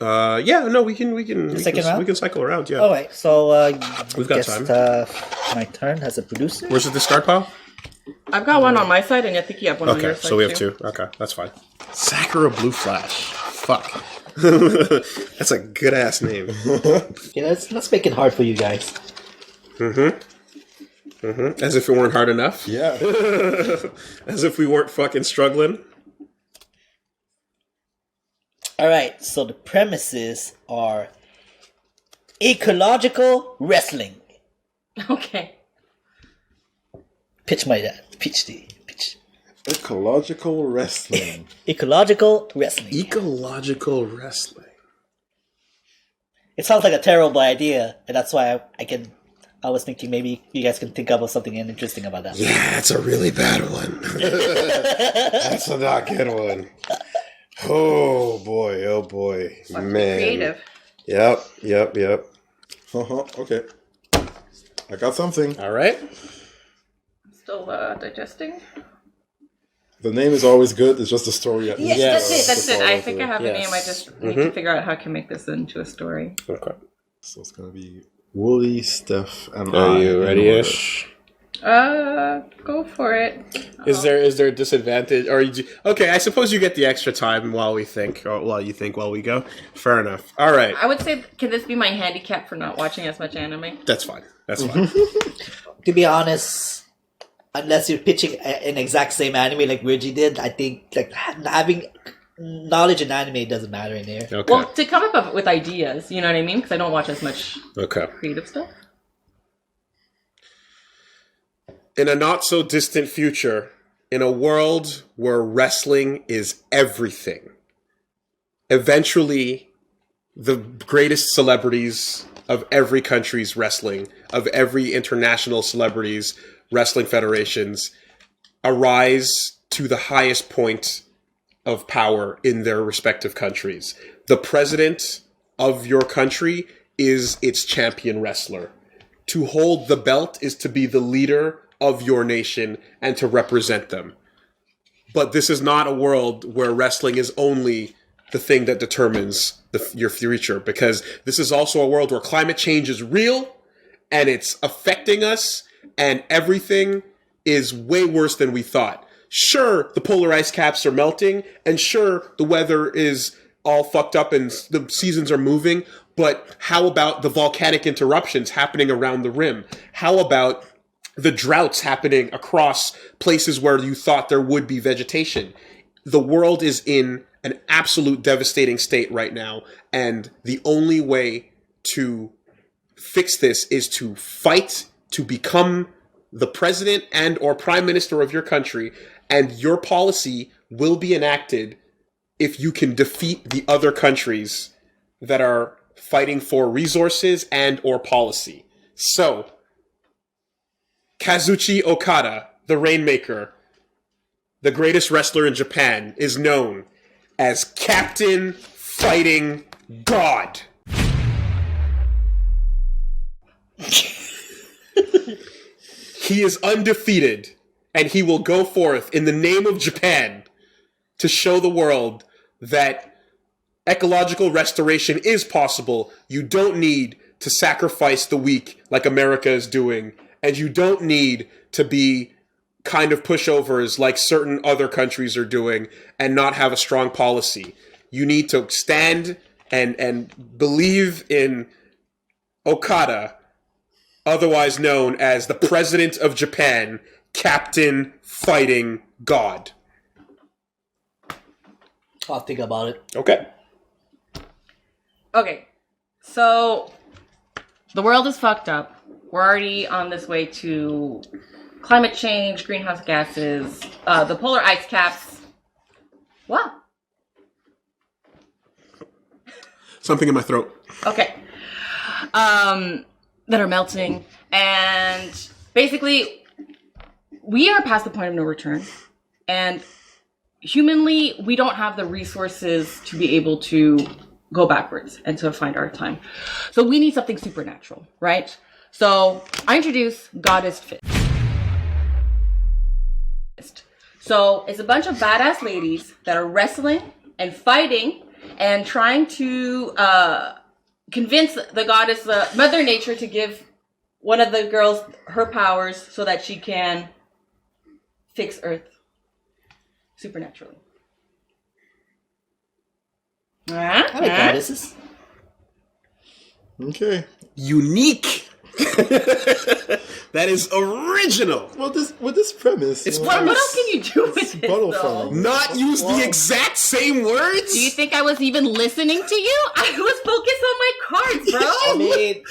Yeah, no, we can cycle around. Yeah. All right, so we've got time. My turn as a producer. Where's the discard pile? I've got one on my side, and I think you have one on your side. Okay, so we have two. Okay, that's fine. Sakura Blue Flash. Fuck. That's a good ass name. Yeah, let's make it hard for you guys. As if it weren't hard enough. Yeah. As if we weren't fucking struggling. All right, so the premises are ecological wrestling. Okay. Pitch my dad. Pitch. Ecological wrestling. Ecological wrestling. Ecological wrestling. It sounds like a terrible idea, and that's why I was thinking maybe you guys can think of something interesting about that. Yeah, that's a really bad one. That's a not good one. Oh boy, man. Creative. Yep. Okay. I got something. All right. Still digesting. The name is always good. It's just the story. Yes, that's it. I think I have a name. I just need to figure out how I can make this into a story. Okay. So it's gonna be Wooly, Steph, and Are you ready-ish? Go for it. Is there a disadvantage? Or okay, I suppose you get the extra time while we think, or while we go. Fair enough. All right. I would say, can this be my handicap for not watching as much anime? That's fine. To be honest, unless you're pitching an exact same anime like Reggie did, I think like having knowledge in anime doesn't matter in there. Okay. Well, to come up with ideas, you know what I mean? Because I don't watch as much creative stuff. In a not so distant future, in a world where wrestling is everything, eventually the greatest celebrities of every country's wrestling, of every international celebrities, wrestling federations, arise to the highest point of power in their respective countries. The president of your country is its champion wrestler. To hold the belt is to be the leader of your nation and to represent them. But this is not a world where wrestling is only the thing that determines your future, because this is also a world where climate change is real and it's affecting us, and everything is way worse than we thought. Sure, the polar ice caps are melting, and sure, the weather is all fucked up and the seasons are moving, but how about the volcanic interruptions happening around the rim? How about the droughts happening across places where you thought there would be vegetation? The world is in an absolute devastating state right now, and the only way to fix this is to fight to become the president and or prime minister of your country, and your policy will be enacted if you can defeat the other countries that are fighting for resources and or policy. So, Kazuchi Okada, the Rainmaker, the greatest wrestler in Japan, is known as Captain Fighting God. He is undefeated, and he will go forth in the name of Japan to show the world that ecological restoration is possible. You don't need to sacrifice the weak like America is doing, and you don't need to be kind of pushovers like certain other countries are doing and not have a strong policy. You need to stand and believe in Okada, otherwise known as the President of Japan, Captain Fighting God. I'll think about it. Okay. Okay, so the world is fucked up. We're already on this way to climate change, greenhouse gases, the polar ice caps. What? Something in my throat. Okay. That are melting. And basically, we are past the point of no return. And humanly, we don't have the resources to be able to go backwards and to find our time. So we need something supernatural, right? So I introduce Goddess Fist. So it's a bunch of badass ladies that are wrestling and fighting and trying to convince the goddess, Mother Nature, to give one of the girls her powers so that she can fix Earth supernaturally. I like goddesses. Okay. Unique. That is original. Well, with this premise, It's What else can you do with this, bottle though? farming. Not use the exact same words. Do you think I was even listening to you? I was focused on my cards, bro. I mean,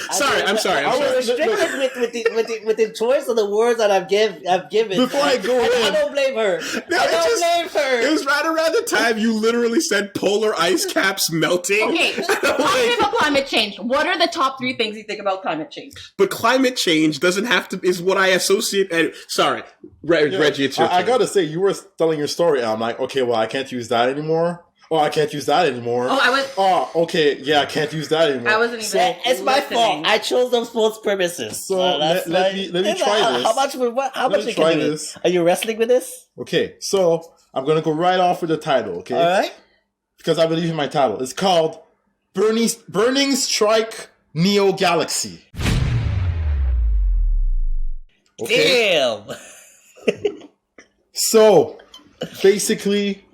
I'm sorry. I was restricted with the choice of the words that I've given. Before I go I in, don't blame her. I don't blame her. It was right around the time you literally said polar ice caps melting. Okay, talking about climate change. What are the top 3 things you think about climate change? But climate change doesn't have to is what I associate. And sorry, Reggie, it's your I turn. gotta say, you were telling your story, and I'm like, okay, well, I can't use that anymore. Oh, I can't use that anymore. Oh, I was. Oh, okay, yeah, I can't use that anymore. I wasn't even. So it's my listening. fault. I chose those false premises. So let me try this. How much? How Let much me we can try do this. it? Are you wrestling with this? Okay, so I'm gonna go right off with the title, okay? All right. Because I believe in my title. It's called Burning Strike Neo Galaxy. Okay. Damn. So, basically,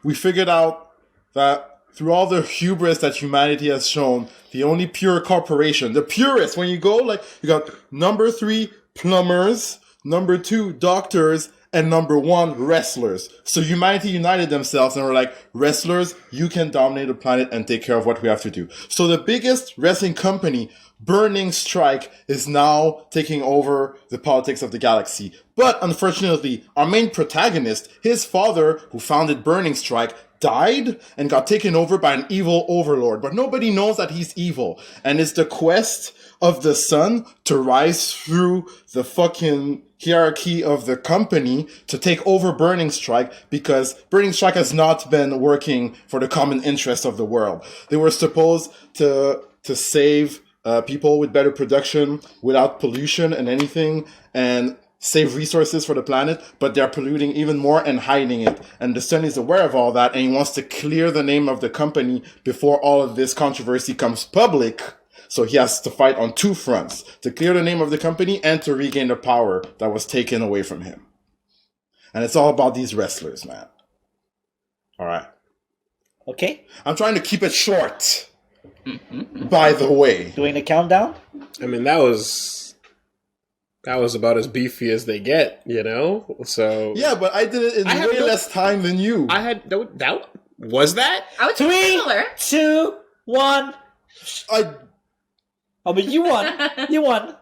we figured out that through all the hubris that humanity has shown, the only pure corporation, the purest, when you go, like, you got number 3, plumbers, number 2, doctors, and number 1, wrestlers. So humanity united themselves and were like, wrestlers, you can dominate the planet and take care of what we have to do. So the biggest wrestling company, Burning Strike, is now taking over the politics of the galaxy. But unfortunately, our main protagonist, his father, who founded Burning Strike, died and got taken over by an evil overlord. But nobody knows that he's evil. And it's the quest of the son to rise through the fucking hierarchy of the company to take over Burning Strike, because Burning Strike has not been working for the common interest of the world. They were supposed to save people with better production without pollution and anything, and save resources for the planet, but they're polluting even more and hiding it. And the son is aware of all that, and he wants to clear the name of the company before all of this controversy comes public. So he has to fight on 2 fronts, to clear the name of the company and to regain the power that was taken away from him. And it's all about these wrestlers, man. All right. Okay. I'm trying to keep it short. By the way. Doing the countdown. I mean, that was about as beefy as they get, you know. So Yeah, but I did it in way less time than you. I had that was that. I was 3, similar. 2, 1. Oh, but you won. You won.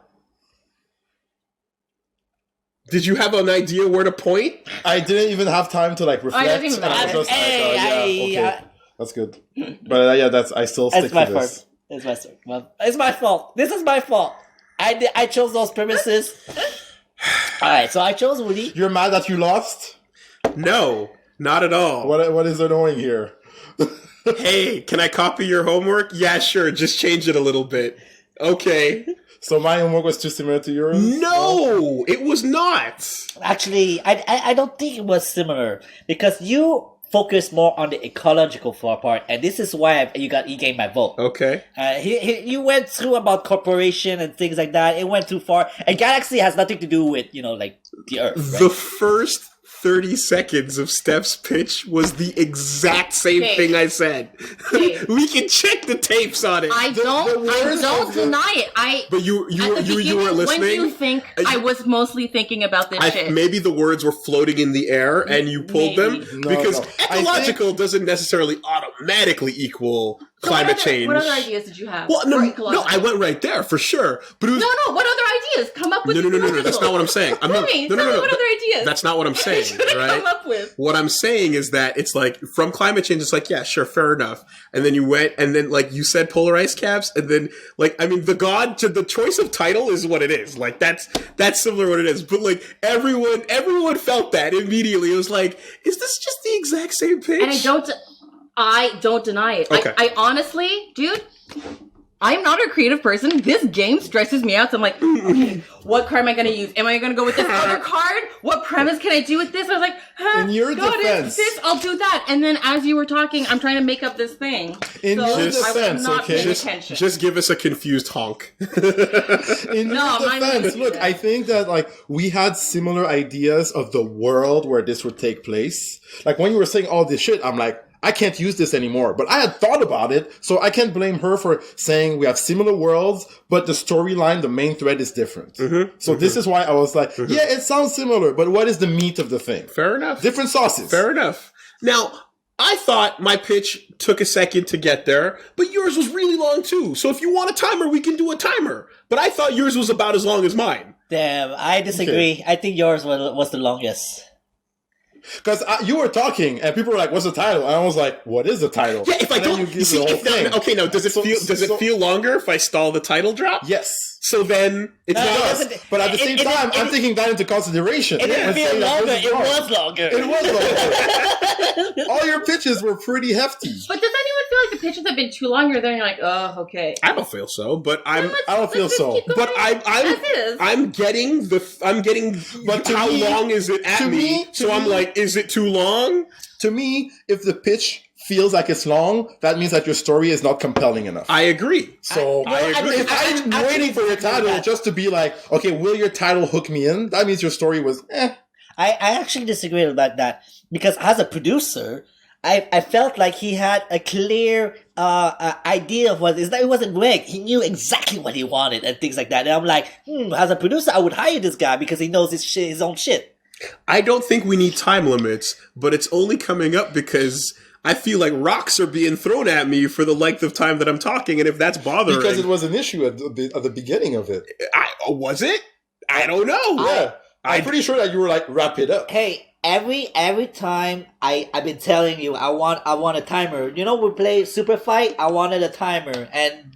Did you have an idea where to point? I didn't even have time to like reflect. doesn't even and I was matter. just like, Hey, okay, that's good. But I still stick It's my to this. fault. It's my fault. Well, it's my fault. This is my fault. I chose those premises. All right, so I chose Woody. You're mad that you lost? No, not at all. What is annoying here? Hey, can I copy your homework? Yeah, sure. Just change it a little bit. Okay. So my homework was too similar to yours? No, it was not. Actually, I don't think it was similar because you focused more on the ecological part, and this is why you gained my vote. Okay. You went through about corporation and things like that. It went too far, and galaxy has nothing to do with like the Earth. Right? The first 30 seconds of Steph's pitch was the exact same Okay. thing I said. Okay. We can check the tapes on it. I don't deny it. But you weren't listening. When do you think I was mostly thinking about this shit? Maybe the words were floating in the air and you pulled Maybe. them No, because no. ecological doesn't necessarily automatically equal So climate change. What other ideas did you have? Well, for no, ecological? I went right there for sure. But it was No. What other ideas? Come up with. no. ecological. That's not what I'm saying. I'm Tell not. me. No. Tell me what other ideas. That's not what I'm saying. Should have Right? come up with. What I'm saying is that it's like from climate change, it's like, yeah, sure, fair enough. And then you went and then like you said polar ice caps, and then like I mean the choice of title is what it is. Like that's similar what it is. But like everyone felt that immediately. It was like, is this just the exact same pitch? And I don't deny it. Okay. I honestly, dude, I'm not a creative person. This game stresses me out. So I'm like, okay, what card am I going to use? Am I going to go with this other card? What premise can I do with this? I was like, In your defense, this, I'll do that. And then as you were talking, I'm trying to make up this thing. In your I was defense, not okay? paying attention. Just give us a confused honk. In No, your mine defense, wouldn't look, be I think that like we had similar ideas of the world where this would take place. Like when you were saying all this shit, I'm like, I can't use this anymore. But I had thought about it, so I can't blame her for saying we have similar worlds, but the storyline, the main thread is different. So this is why I was like, yeah, it sounds similar, but what is the meat of the thing? Fair enough. Different sauces. Fair enough. Now, I thought my pitch took a second to get there, but yours was really long too. So if you want a timer, we can do a timer. But I thought yours was about as long as mine. Damn, I disagree. Okay. I think yours was the longest. Because you were talking, and people were like, "What's the title?" And I was like, "What is the title?" Yeah, if I And then don't, give you see, the whole if that, thing. okay, now does it feel longer if I stall the title drop? Yes. So then it's No, not it us. doesn't- But at the same time, I'm taking that into consideration. It didn't And feel saying that longer. this is It long. was longer. It was longer. All your pitches were pretty hefty. But does anyone feel like the pitches have been too long? Or then you're like, oh, okay. I don't feel so, but I don't feel so. but as is. I'm getting But to how me- long is it at to me? me- So to I'm me- like, is it too long? To me, if the pitch feels like it's long, that means that your story is not compelling enough. I agree. So I agree. if I'm waiting for your title just to be like, okay, will your title hook me in? That means your story was I actually disagree about that because as a producer, I felt like he had a clear idea of what is that. It wasn't vague. He knew exactly what he wanted and things like that. And I'm like, as a producer, I would hire this guy because he knows his own shit. I don't think we need time limits, but it's only coming up because I feel like rocks are being thrown at me for the length of time that I'm talking, and if that's bothering, because it was an issue at the beginning of it. Was it? I don't know. Yeah. I'm pretty sure that you were like, wrap it up. Hey, every time I've been telling you I want a timer. You know, we play Super Fight. I wanted a timer, and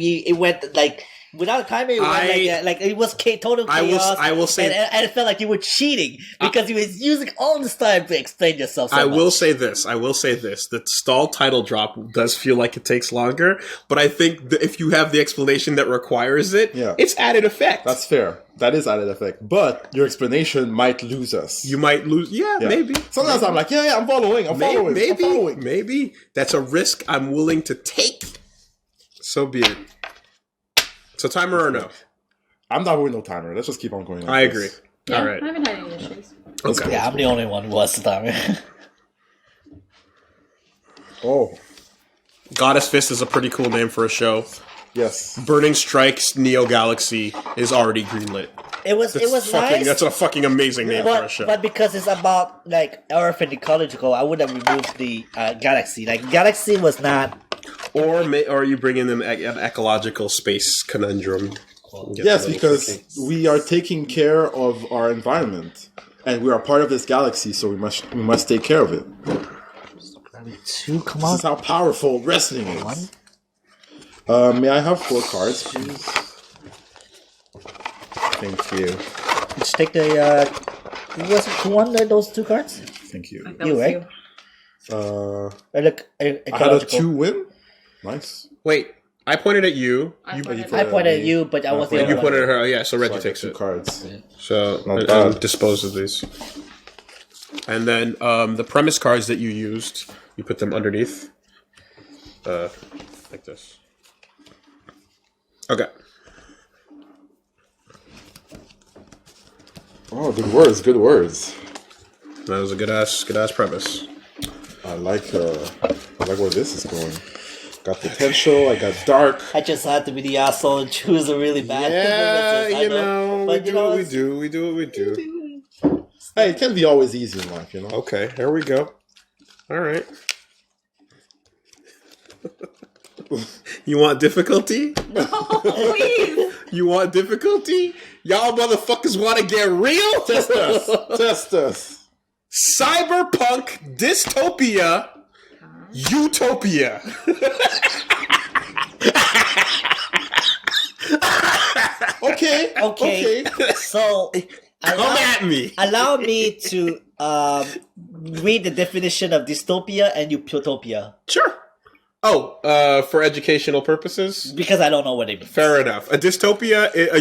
it went like. Without a timer, it went like it was total chaos. I will say, and it felt like you were cheating because you was using all this time to explain yourself. So I much. will say this. The stall title drop does feel like it takes longer, but I think that if you have the explanation that requires it, it's added effect. That's fair. That is added effect. But your explanation might lose us. You might lose. Yeah, maybe. Sometimes I'm like, yeah, I'm following. I'm following. Maybe that's a risk I'm willing to take. So be it. So timer or no? I'm not with no timer. Let's just keep on going. I agree. Yeah, All right. I haven't had any issues. Okay. Yeah, I'm the only one who was the timer. Oh, Goddess Fist is a pretty cool name for a show. yes. Burning Strikes Neo Galaxy is already greenlit. It was nice. That's a fucking amazing name for a show. But because it's about like Earth and ecological, I would have removed the galaxy. Like galaxy was not. Or you bring in an ecological space conundrum. Yes, because we are taking care of our environment, and we are part of this galaxy, so we must take care of it. Two, come This on. is how powerful wrestling is. May I have 4 cards, please? Thank you. Let's take the. Who won those 2 cards? Thank you. That You, was right? Look, I had a ecological. 2 win. Nice. Wait, I pointed at you. I You pointed I pointed at you, but I was the you only one. pointed at her. Yeah, so Reggie So I got takes 2 it. cards. So Not bad. dispose of these. And then the premise cards that you used, you put them underneath. Like this. Okay. Oh, good words. Good words. That was a good ass premise. I like where this is going. Got potential. I got dark. I just had to be the asshole and choose a really bad. Yeah, I you know, we But do you know, what we do. We do what we do. Hey, it can't be always easy in life, you know. Okay, here we go. All right. You want difficulty? Please. You want difficulty? Y'all motherfuckers want to get real? Test us. Test us. Cyberpunk Dystopia Utopia. Okay. So Come at me. allow me to read the definition of dystopia and utopia. Sure. For educational purposes? Because I don't know what it means. Fair enough. A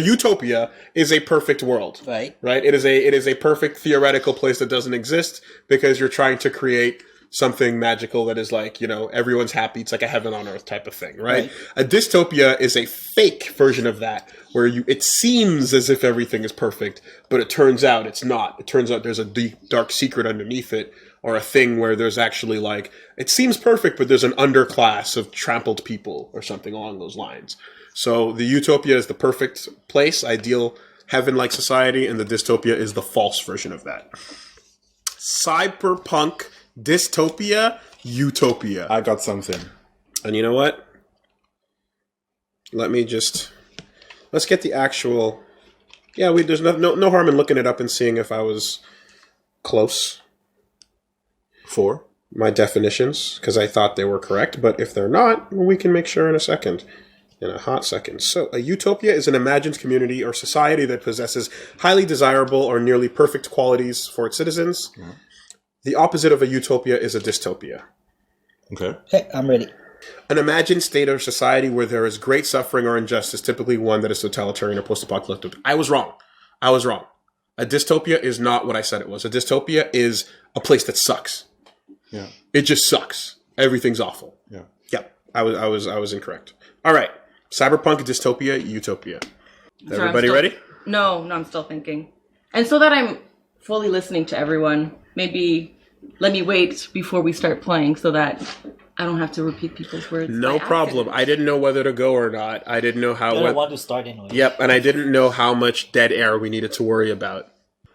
utopia is a perfect world. Right. Right? It is a perfect theoretical place that doesn't exist because you're trying to create something magical that is like, everyone's happy. It's like a heaven on earth type of thing, right? A dystopia is a fake version of that where it seems as if everything is perfect, but it turns out it's not. It turns out there's a deep, dark secret underneath it, or a thing where there's actually like, it seems perfect, but there's an underclass of trampled people or something along those lines. So the utopia is the perfect place, ideal heaven-like society, and the dystopia is the false version of that. Cyberpunk, dystopia, utopia. I got something. And you know what? Let's get the actual. Yeah, there's no harm in looking it up and seeing if I was close For? my definitions, because I thought they were correct. But if they're not, we can make sure in a hot second. So a utopia is an imagined community or society that possesses highly desirable or nearly perfect qualities for its citizens. Mm-hmm. The opposite of a utopia is a dystopia. Okay. Okay, I'm ready. An imagined state of society where there is great suffering or injustice, typically one that is totalitarian or post-apocalyptic. I was wrong. A dystopia is not what I said it was. A dystopia is a place that sucks. Yeah. It just sucks. Everything's awful. Yeah. Yep. I was incorrect. All right. Cyberpunk, dystopia, utopia. Everybody ready? No, I'm still thinking. And so that I'm fully listening to everyone, maybe let me wait before we start playing so that I don't have to repeat people's words. No problem. I didn't know whether to go or not. I didn't know how. I don't want to start anyway. Yep, and I didn't know how much dead air we needed to worry about.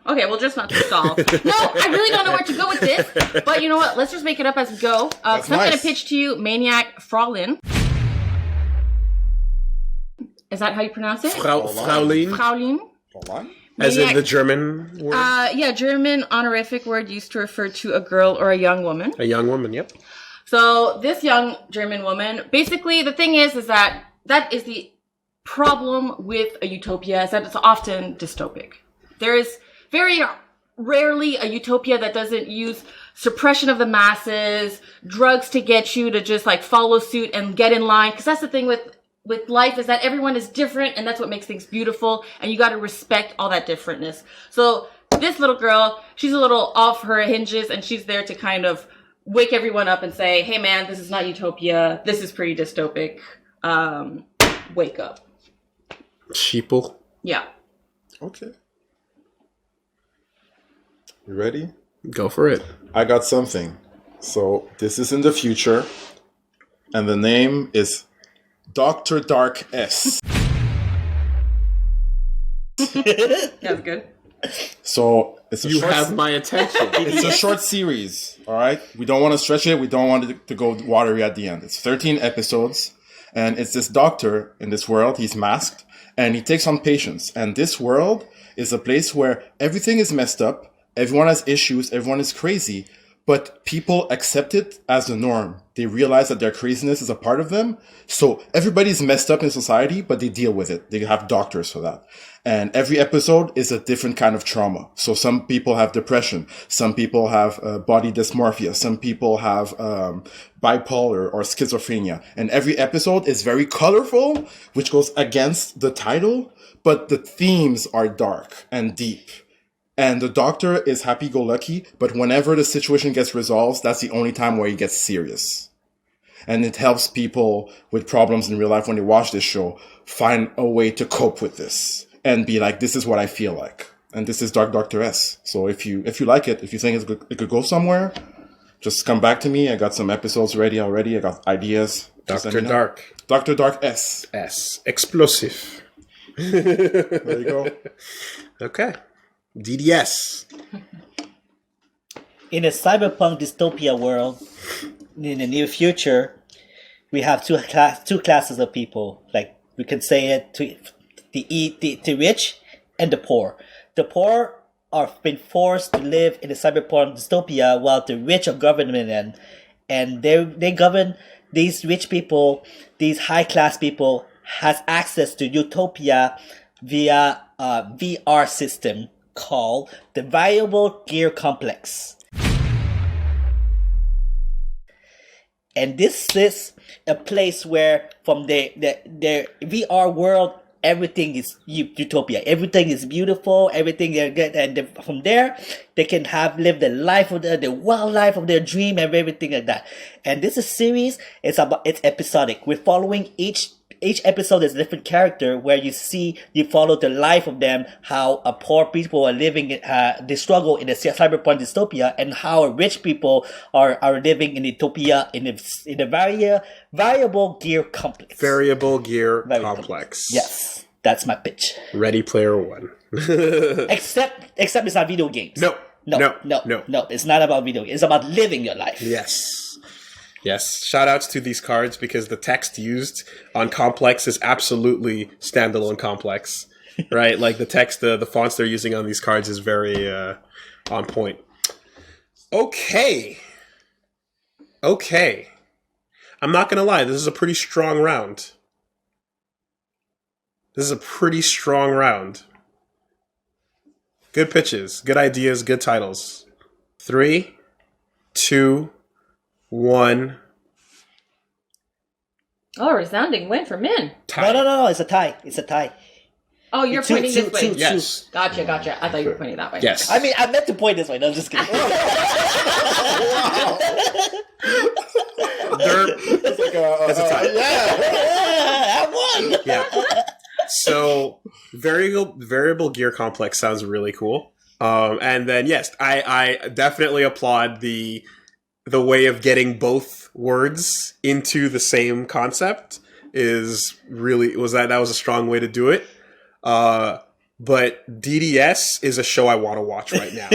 Okay, well, just not to stall. No, I really don't know where to go with this. But you know what? Let's just make it up as we go. So I'm going to pitch to you Maniac Fraulein. Is that how you pronounce it? Fraulein? Fraulein. As in the German word? Yeah, German honorific word used to refer to a girl or a young woman. A young woman, yep. So this young German woman, basically the thing is that is the problem with a utopia, is that it's often dystopic. There is very rarely a utopia that doesn't use suppression of the masses, drugs to get you to just like follow suit and get in line. Because that's the thing with life, is that everyone is different, and that's what makes things beautiful, and you got to respect all that differentness. So this little girl, she's a little off her hinges, and she's there to kind of wake everyone up and say, hey man, this is not utopia, this is pretty dystopic, wake up. Sheeple. Yeah. Okay. You ready? Go for it. I got something. So this is in the future, and the name is Dr. Dark S. That's good. So it's You have my attention. It's a short series, all right? We don't want to stretch it. We don't want it to go watery at the end. It's 13 episodes, and it's this doctor in this world. He's masked, and he takes on patients. And this world is a place where everything is messed up. Everyone has issues. Everyone is crazy. But people accept it as the norm. They realize that their craziness is a part of them. So everybody's messed up in society, but they deal with it. They have doctors for that. And every episode is a different kind of trauma. So some people have depression. Some people have body dysmorphia. Some people have bipolar or schizophrenia. And every episode is very colorful, which goes against the title, but the themes are dark and deep. And the doctor is happy-go-lucky, but whenever the situation gets resolved, that's the only time where he gets serious. And it helps people with problems in real life when they watch this show find a way to cope with this and be like, this is what I feel like. And this is Dark Dr. S. So if you like it, if you think it could go somewhere, just come back to me. I got some episodes ready already. I got ideas. Dr. Dark. Dr. Dark S. S. Explosive. There you go. Okay. DDS. In a cyberpunk dystopia world, in the near future, we have two classes of people. Like we can say it to the rich and the poor. The poor are been forced to live in a cyberpunk dystopia, while the rich are governing them, and they govern these rich people. These high class people has access to Utopia via a VR system called the Variable Gear Complex. And this is a place where from the VR world, everything is utopia. Everything is beautiful. Everything they're good, and from there they can live the life of the wild life of their dream and everything like that. And this is series. It's episodic. We're following each episode is a different character where you follow the life of them, how poor people are living, they struggle in the cyberpunk dystopia, and how rich people are living in utopia in the variable gear complex. Variable gear complex. Yes, that's my pitch. Ready Player One. except it's not video games. No. It's not about video games. It's about living your life. Yes. Shout outs to these cards because the text used on Complex is absolutely standalone Complex, right? Like the text, the fonts they're using on these cards is very on point. Okay. I'm not going to lie. This is a pretty strong round. Good pitches, good ideas, good titles. 3, 2, 1. Oh, resounding win for Minh. Tie. No. It's a tie. Oh, you're pointing this way. Yes. Gotcha. I thought you were pointing that way. Yes. I mean, I meant to point this way. No, I'm just kidding. It's like it's a tie. I won. Yeah. So variable gear complex sounds really cool. And then yes, I definitely applaud the way of getting both words into the same concept is really was a strong way to do it. But DDS is a show I want to watch right now.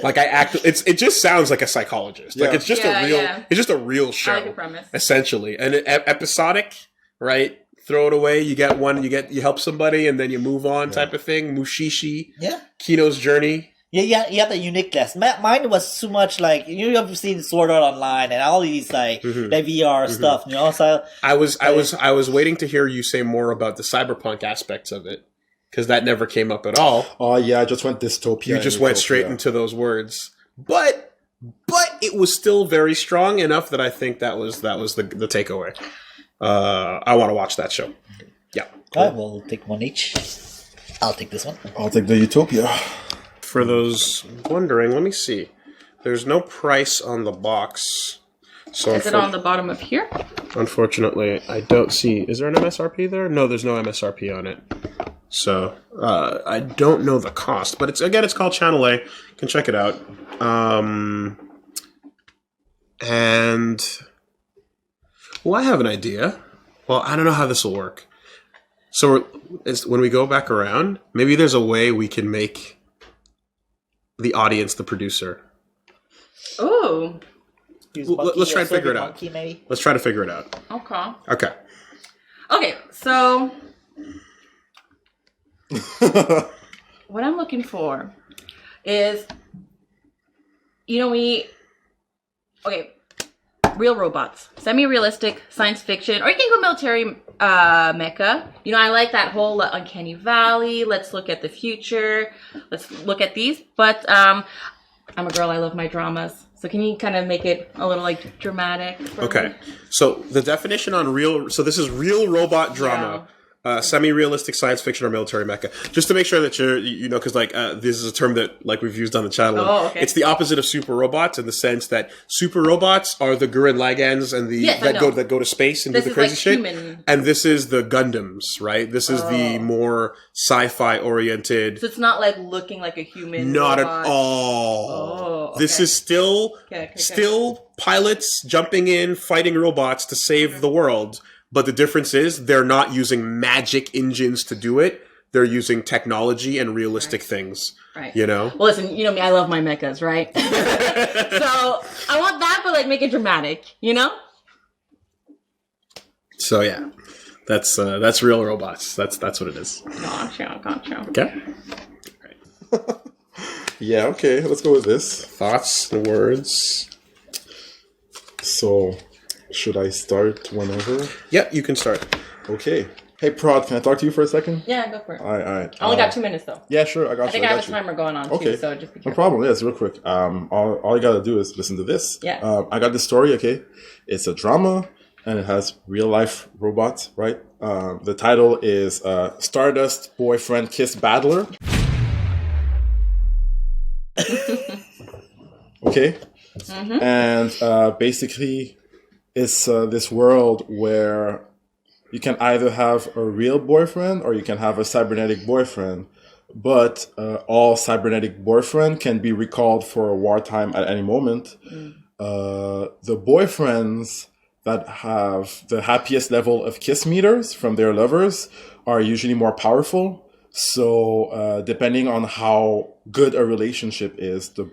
Like it just sounds like a psychologist. Like it's just it's just a real show. I like the premise. Essentially. And episodic, right? Throw it away. You get one. You help somebody, and then you move on, type of thing. Mushishi. Yeah. Kino's Journey. Yeah. You have the uniqueness. Mine was too much like you have seen Sword Art Online and all these like the VR stuff. You know, so I was waiting to hear you say more about the cyberpunk aspects of it because that never came up at all. Oh yeah, I just went Dystopia. You just went straight into those words, but it was still very strong enough that I think that was the takeaway. I want to watch that show. Yeah. All right, we'll take one each. I'll take this one. I'll take the Utopia. For those wondering, let me see. There's no price on the box. So is it on the bottom of here? Unfortunately, I don't see. Is there an MSRP there? No, there's no MSRP on it. So I don't know the cost, but it's called Channel A. You can check it out. And well, I have an idea. Well, I don't know how this will work. So when we go back around, maybe there's a way we can make the audience the producer. Oh. Let's try to figure it out. Maybe? Let's try to figure it out. Okay. Okay, so what I'm looking for is, real robots, semi-realistic science fiction, or you can go military mecha. I like that whole uncanny valley. Let's look at the future. Let's look at these. But I'm a girl. I love my dramas. So can you kind of make it a little like dramatic? Okay. So the definition on so this is real robot drama. Semi-realistic science fiction or military mecha. Just to make sure that because this is a term that like we've used on the channel. Oh, okay. It's the opposite of super robots in the sense that super robots are the Gurren Lagans and that go to space and do the crazy shit. Human. And this is the Gundams, right? This is the more sci-fi oriented. So it's not like looking like a human. Not robot. at all. Oh, okay. This is still pilots jumping in, fighting robots to save the world. But the difference is they're not using magic engines to do it. They're using technology and realistic things. Right. Well, listen, you know me, I love my mechas, right? So I want that, but make it dramatic, So yeah, that's real robots. That's what it is. Gotcha. Okay. Right. Yeah. Okay. Let's go with this. Thoughts and words. So. Should I start whenever? Yeah, you can start. Okay. Hey, Prod, can I talk to you for a second? Yeah, go for it. All right. I only got 2 minutes though. Yeah, sure. I got you. I think I have a timer going on too, so just be No careful. problem. Yes, real quick. All you gotta do is listen to this. Yeah. I got this story. Okay, it's a drama and it has real life robots. Right. The title is Stardust Boyfriend Kiss Battler. Okay. Mm-hmm. And basically, it's this world where you can either have a real boyfriend or you can have a cybernetic boyfriend. But all cybernetic boyfriend can be recalled for wartime at any moment. The boyfriends that have the happiest level of kiss meters from their lovers are usually more powerful. So depending on how good a relationship is, the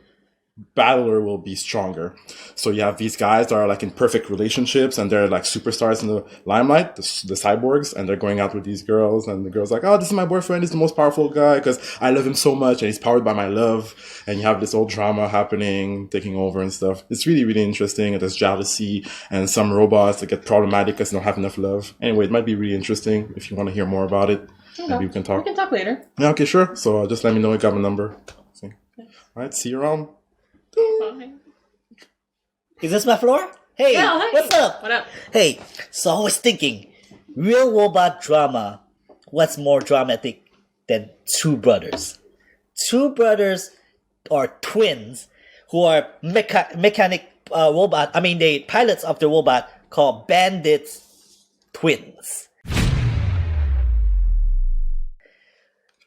battler will be stronger. So you have these guys that are like in perfect relationships and they're like superstars in the limelight, the cyborgs, and they're going out with these girls and the girl's like, oh, this is my boyfriend, he's the most powerful guy because I love him so much and he's powered by my love. And you have this old drama happening, taking over and stuff. It's really, really interesting. And there's jealousy and some robots that get problematic because they don't have enough love. Anyway, it might be really interesting if you want to hear more about it. Okay. Maybe we can talk. We can talk later. Yeah, okay, sure. So just let me know you got my number. All right, see you around. Bye. Is this my floor? Hey, Yeah, hey. what's up? What up? Hey, so I was thinking, real robot drama, what's more dramatic than two brothers? Two brothers are twins who are mechanic robot, they pilots of the robot called Bandits Twins.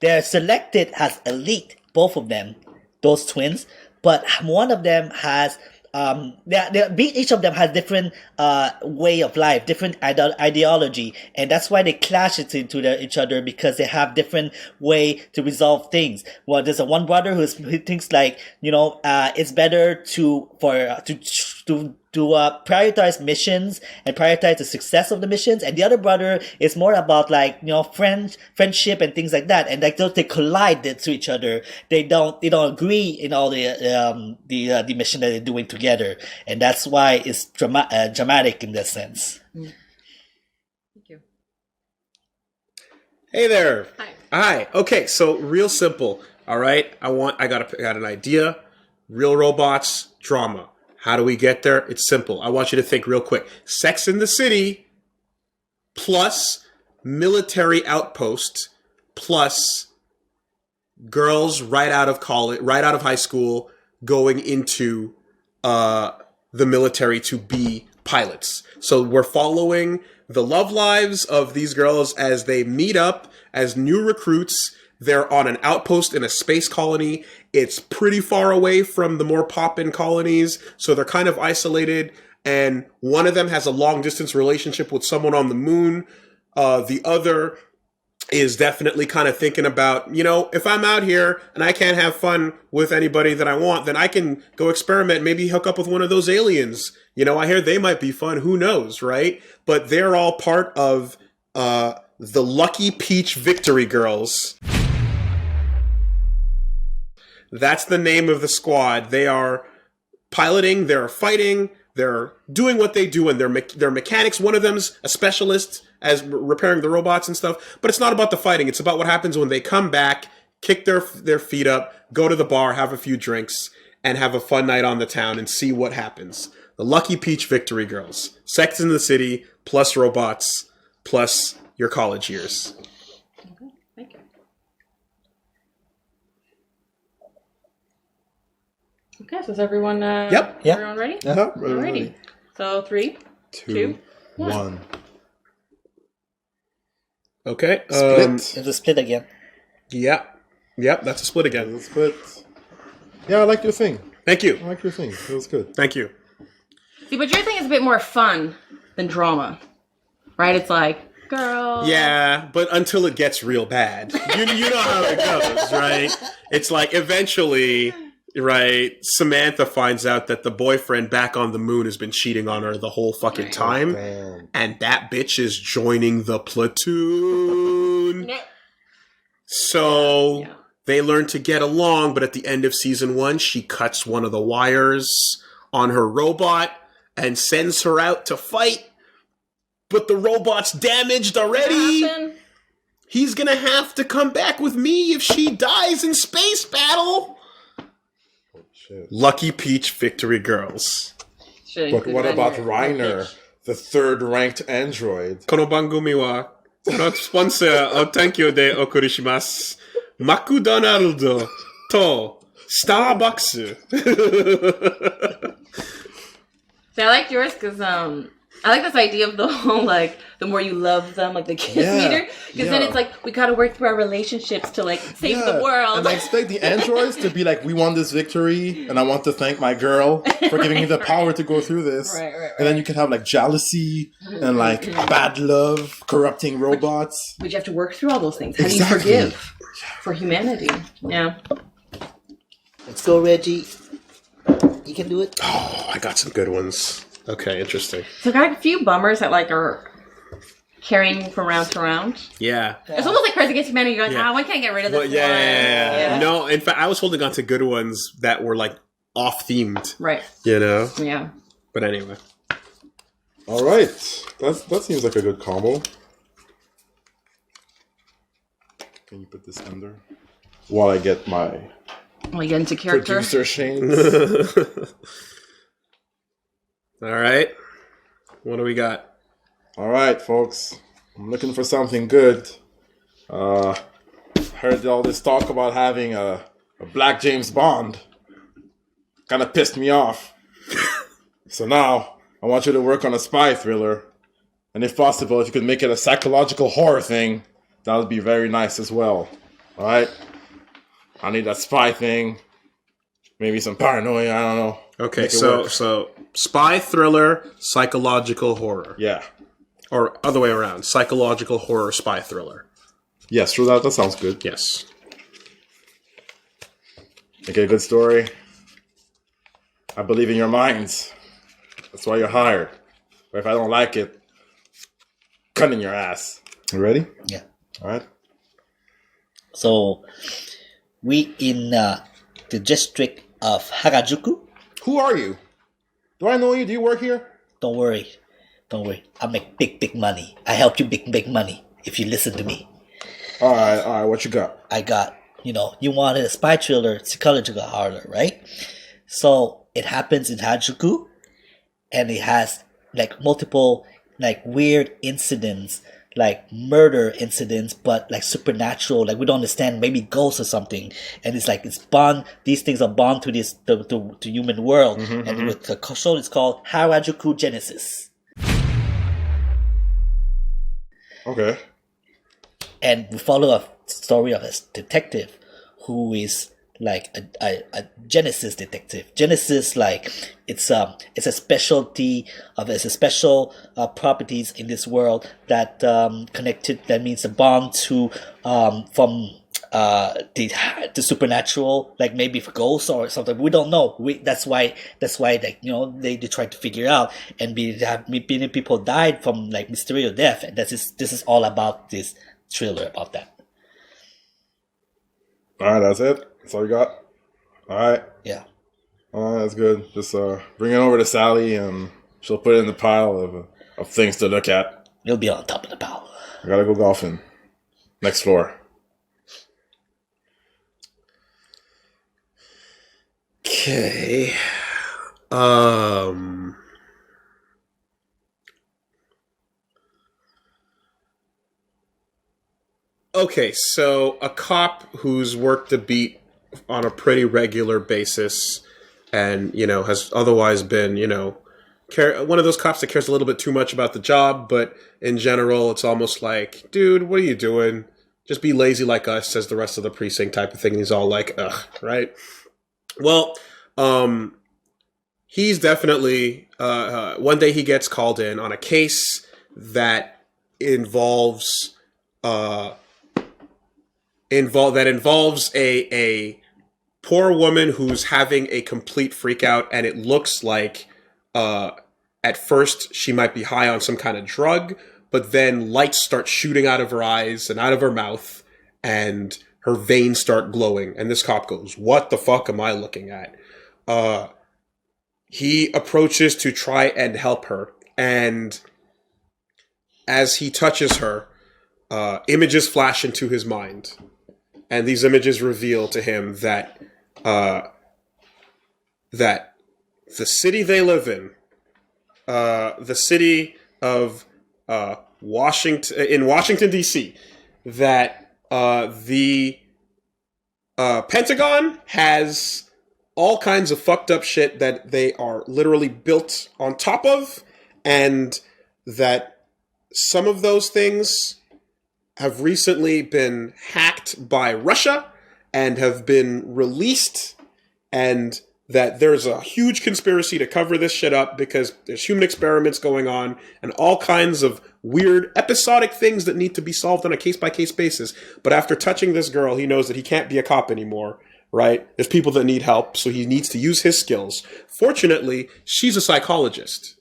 They're selected as elite, both of them, those twins, but one of them has each of them has different way of life, different ideology, and that's why they clash into each other because they have different way to resolve things. Well, there's one brother who thinks like it's better to prioritize missions and prioritize the success of the missions, and the other brother is more about friendship and things like that. And like they collide to each other. They don't agree in all the mission that they're doing together, and that's why it's dramatic in that sense. Thank you. Hey there. Hi. Hi. Okay, so real simple. All right. I got an idea. Real robots, drama. How do we get there? It's simple. I want you to think real quick. Sex in the City plus military outpost plus girls right out of college, right out of high school, going into the military to be pilots. So we're following the love lives of these girls as they meet up as new recruits. They're on an outpost in a space colony. It's pretty far away from the more poppin' colonies, so they're kind of isolated. And one of them has a long distance relationship with someone on the moon. The other is definitely kind of thinking about, if I'm out here and I can't have fun with anybody that I want, then I can go experiment, maybe hook up with one of those aliens. I hear they might be fun. Who knows, right? But they're all part of the Lucky Peach Victory Girls. That's the name of the squad. They are piloting, they're fighting, they're doing what they do, and they're mechanics. One of them's a specialist as repairing the robots and stuff. But it's not about the fighting. It's about what happens when they come back, kick their feet up, go to the bar, have a few drinks, and have a fun night on the town and see what happens. The Lucky Peach Victory Girls. Sex in the City, plus robots, plus your college years. Okay, thank you. Okay, so is everyone Yep. Everyone ready? Uh-huh. Alrighty. So 3, 2, 1. Okay. Split. It's a split again. Yeah. Yep, that's a split again. Split. Yeah, I like your thing. Thank you. I like your thing. It was good. Thank you. See, but your thing is a bit more fun than drama, right? It's like, girl. Yeah, but until it gets real bad. You know how it goes, right? It's like eventually, right, Samantha finds out that the boyfriend back on the moon has been cheating on her the whole fucking time. Damn. And that bitch is joining the platoon. Yeah. So Yeah. they learn to get along, but at the end of season 1, she cuts one of the wires on her robot and sends her out to fight. but the robot's damaged already. Happen? He's gonna have to come back with me if she dies in space battle. Shit. Lucky Peach Victory Girls. But what about Reiner, the third ranked android? この番組はこのスポンサーを提供でお送りします。マクドナルドとスターバックス。See, I liked yours because I like this idea of the whole like the more you love them, like the kiss meter, because then it's like we gotta work through our relationships to like save the world. And I expect the androids to be like, we won this victory, and I want to thank my girl for giving me the power to go through this. Right. And then you can have like jealousy and like bad love, corrupting robots. But you have to work through all those things. How Exactly. do you forgive for humanity? Yeah. Let's go, Reggie. You can do it. Oh, I got some good ones. Okay, interesting. So I got a few bummers that like are carrying from round to round. Yeah. It's almost like Cards Against Humanity. You're like, Yeah. why can't I get rid of this Well, yeah. one? No, in fact, I was holding on to good ones that were like off-themed, Right. you know? Yeah. But anyway. All right, that seems like a good combo. Can you put this under while I get my Well, you get into character. producer Shane's? All right. What do we got? All right, folks. I'm looking for something good. Heard all this talk about having a Black James Bond. Kind of pissed me off. So now, I want you to work on a spy thriller. And if possible, if you could make it a psychological horror thing, that would be very nice as well. All right? I need that spy thing. Maybe some paranoia, I don't know. Okay, Make it so work. spy thriller, psychological horror. Yeah. Or other way around. Psychological horror, spy thriller. Yes, sure, that sounds good. Yes. Make it a good story. I believe in your minds. That's why you're hired. But if I don't like it, cut in your ass. You ready? Yeah. All right. So, we in the district of Harajuku. Who are you? Do I know you? Do you work here? Don't worry. I make big money. I help you big money if you listen to me. All right. What you got? I got, you wanted a spy thriller, psychological horror, right? So it happens in Harajuku, and it has like multiple like weird incidents, like murder incidents, but like supernatural, like we don't understand, maybe ghosts or something. And it's like these things are bound to this to human world. And with the show is called Harajuku Genesis. Okay. And we follow a story of a detective who is like a Genesis detective. Genesis, like it's a specialty of it's a special properties in this world that connected. That means a bond to from the supernatural, like maybe for ghosts or something. We don't know. That's why like they try to figure out, and many people died from like mysterious death, and this is all about this thriller about that. All right, that's it. That's all you got. All right. Yeah. That's good. Just bring it over to Sally, and she'll put it in the pile of things to look at. You'll be on top of the pile. I gotta go golfing. Next floor. Okay. Okay, so a cop who's worked the beat on a pretty regular basis and, has otherwise been, one of those cops that cares a little bit too much about the job, but in general, it's almost like, dude, what are you doing? Just be lazy like us, says the rest of the precinct type of thing. He's all like, ugh, right? Well, he's definitely, one day he gets called in on a case that involves a poor woman who's having a complete freak out, and it looks like at first she might be high on some kind of drug, but then lights start shooting out of her eyes and out of her mouth, and her veins start glowing, and this cop goes, "What the fuck am I looking at?" He approaches to try and help her, and as he touches her, images flash into his mind. And these images reveal to him that that the city they live in, the city of Washington D.C., that the Pentagon has all kinds of fucked up shit that they are literally built on top of, and that some of those things have recently been hacked by Russia and have been released, and that there's a huge conspiracy to cover this shit up because there's human experiments going on and all kinds of weird episodic things that need to be solved on a case-by-case basis. But after touching this girl, he knows that he can't be a cop anymore, right? There's people that need help, so he needs to use his skills. Fortunately, she's a psychologist,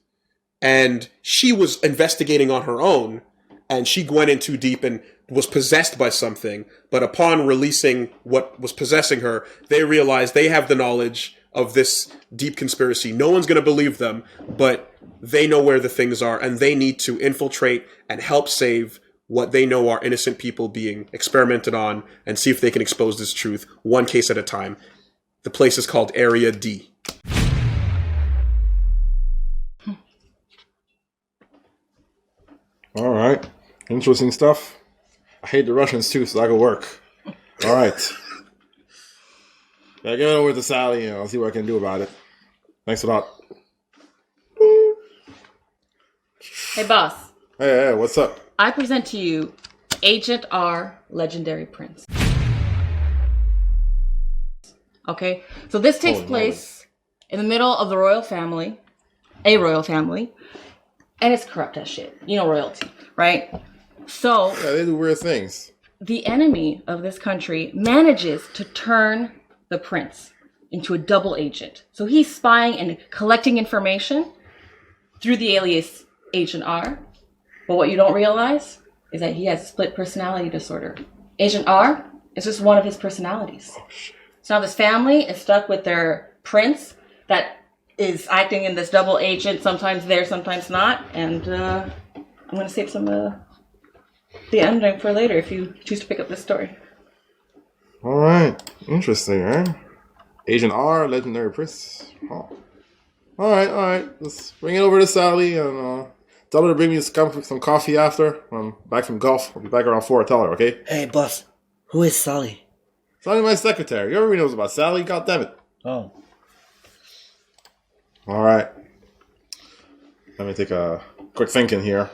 and she was investigating on her own, and she went in too deep and was possessed by something. But upon releasing what was possessing her, they realized they have the knowledge of this deep conspiracy. No one's going to believe them, but they know where the things are, and they need to infiltrate and help save what they know are innocent people being experimented on, and see if they can expose this truth one case at a time. The place is called Area D. All right. Interesting stuff. I hate the Russians too, so that could work. All right. Yeah, give it over to Sally, and I'll see what I can do about it. Thanks a lot. Hey, boss. Hey, what's up? I present to you Agent R, Legendary Prince. Okay, so this takes place in the middle of the royal family, a royal family, and it's corrupt as shit. You know royalty, right? So Yeah, they do weird things. the enemy of this country manages to turn the prince into a double agent. So he's spying and collecting information through the alias Agent R. But what you don't realize is that he has split personality disorder. Agent R is just one of his personalities. Oh, shit. So now this family is stuck with their prince that is acting in this double agent, sometimes there, sometimes not. And I'm going to save some the ending for later if you choose to pick up this story. All right. Interesting, right? Agent R, Legendary Prince. Oh. All right. Let's bring it over to Sally and tell her to bring me some coffee after. I'm back from golf. I'll be back around 4. Tell her, okay? Hey, boss. Who is Sally? Sally's my secretary. Everybody knows about Sally. God damn it. Oh. All right. Let me take a quick thinking here.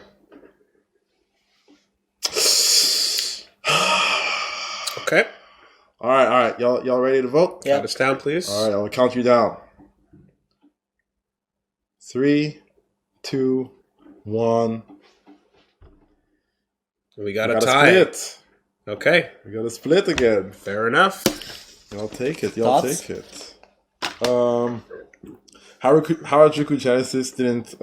Okay. All right. Y'all ready to vote? Yeah. Count us down, please. All right, I'll count you down. 3, 2, 1. We got We a gotta tie. split. Okay. We got to split again. Fair enough. Y'all take it. Thoughts? Take it. Harajuku Genesis didn't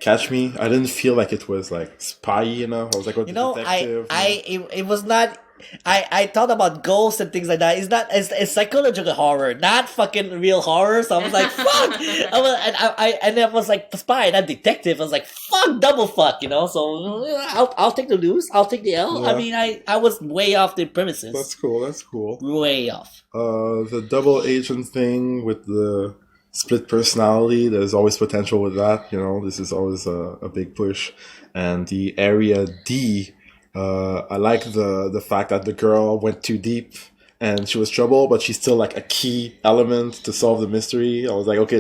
catch me. I didn't feel like it was like spy enough. I was like, You know, it was not. I thought about ghosts and things like that. It's psychological horror, not fucking real horror. So I was like, fuck. I was like spy, not detective. I was like, fuck, double fuck, you know. So I'll take the lose. I'll take the L. Yeah. I mean, I was way off the premises. That's cool. Way off. The double agent thing with the split personality, there's always potential with that. You know, this is always a big push. And the Area D, I like the fact that the girl went too deep and she was trouble, but she's still like a key element to solve the mystery. I was like, okay,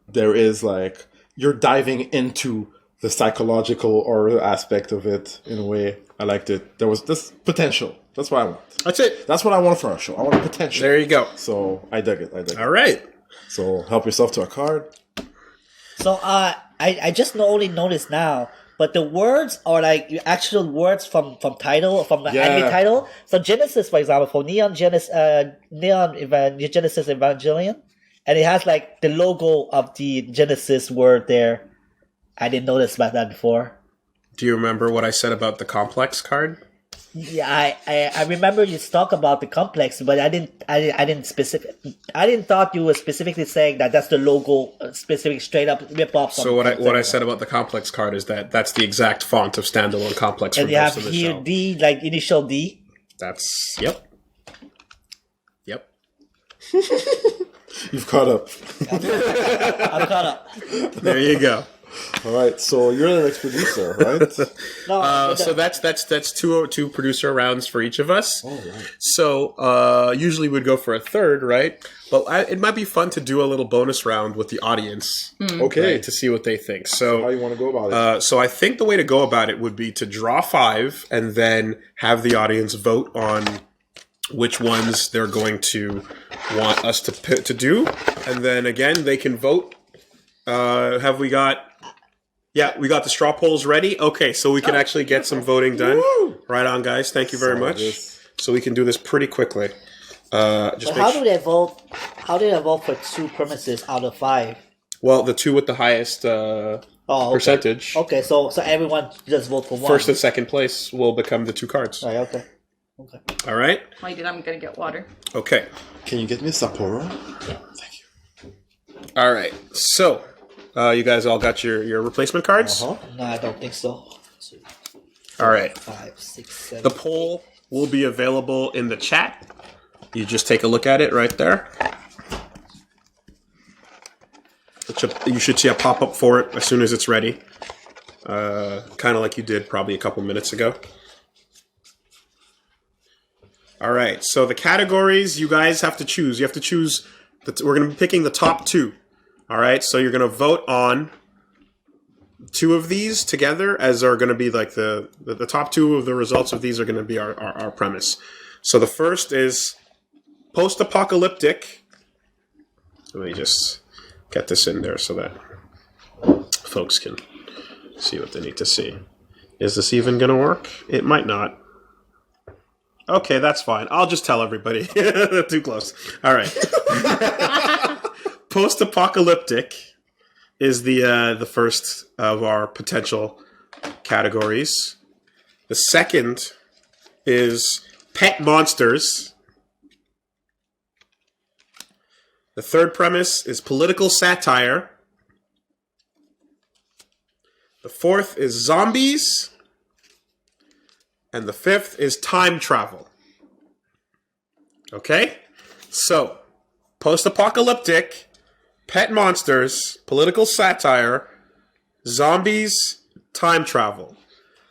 there is like, you're diving into the psychological horror aspect of it in a way. I liked it. There was this potential. That's what I want. That's it. That's what I want for a show. I want potential. There you go. So I dug it. All right. So help yourself to a card. So I just only noticed now, but the words are like actual words from the anime title. So Genesis, for example, for Neon Genesis Evangelion, and it has like the logo of the Genesis word there. I didn't notice about that before. Do you remember what I said about the complex card? Yeah, I remember you talk about the complex, but I didn't thought you were specifically saying that that's the logo, specific straight up rip off. So what I said about the complex card is that that's the exact font of standalone complex for and you most have of the here show. D, like initial D. That's yep. You've caught up. I'm caught up. There you go. All right, so you're the next producer, right? No, So that's two producer rounds for each of us. Oh, right. So usually we'd go for a third, right? But it might be fun to do a little bonus round with the audience, Okay. right, to see what they think. How So you want to go about it? so I think the way to go about it would be to draw 5 and then have the audience vote on which ones they're going to want us to do, and then again they can vote. Have we got? Yeah, we got the straw polls ready. Okay, so we can actually get some voting done. Woo! Right on, guys. Thank you very Saw much. this. So we can do this pretty quickly. Just But make how sure. do they vote? How do they vote for 2 premises out of 5? Well, the two with the highest Oh, okay. percentage, Okay, so everyone just vote for one. first and second place, will become the 2 cards. Right, okay. All right. Wait, I'm gonna get water. Okay. Can you get me a Sapporo? Thank you. All right. So, you guys all got your replacement cards. Uh-huh. No, I don't think so. 2, All right. 5, 6, 7. The poll will be available in the chat. You just take a look at it right there. You should see a pop-up for it as soon as it's ready. Kind of like you did probably a couple minutes ago. All right, so the categories you guys have to choose. You have to choose. We're going to be picking the top 2. All right, so you're going to vote on 2 of these together, as are going to be like the top 2 of the results of these are going to be our premise. So the first is post-apocalyptic. Let me just get this in there so that folks can see what they need to see. Is this even going to work? It might not. Okay, that's fine. I'll just tell everybody. Too close. All right. Post-apocalyptic is the first of our potential categories. The second is pet monsters. The third premise is political satire. The fourth is zombies. And the fifth is time travel. Okay? So, post-apocalyptic, pet monsters, political satire, zombies, time travel.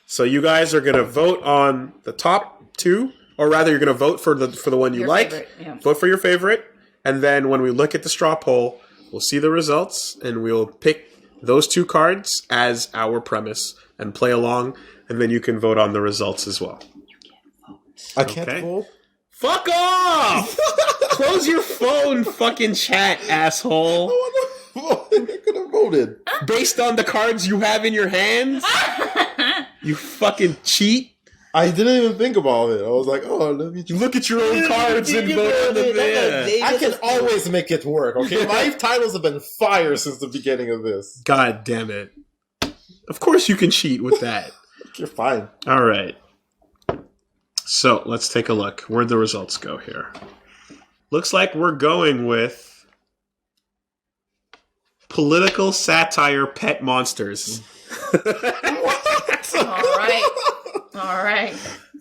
So you guys are going to vote on the top 2, or rather you're going to vote for the one you Your like. favorite, yeah. Vote for your favorite. And then when we look at the straw poll, we'll see the results and we'll pick those 2 cards as our premise and play along. And then you can vote on the results as well. I can't Okay. vote. Fuck off! Close your phone, fucking chat, asshole. I could have voted. Based on the cards you have in your hands? You fucking cheat. I didn't even think about it. I was like, oh, let me. You look at your own cards and vote on them. Yeah. I can always make it work, okay? My titles have been fire since the beginning of this. God damn it. Of course you can cheat with that. You're fine. All right. So let's take a look. Where'd the results go here? Looks like we're going with political satire pet monsters. What? All right.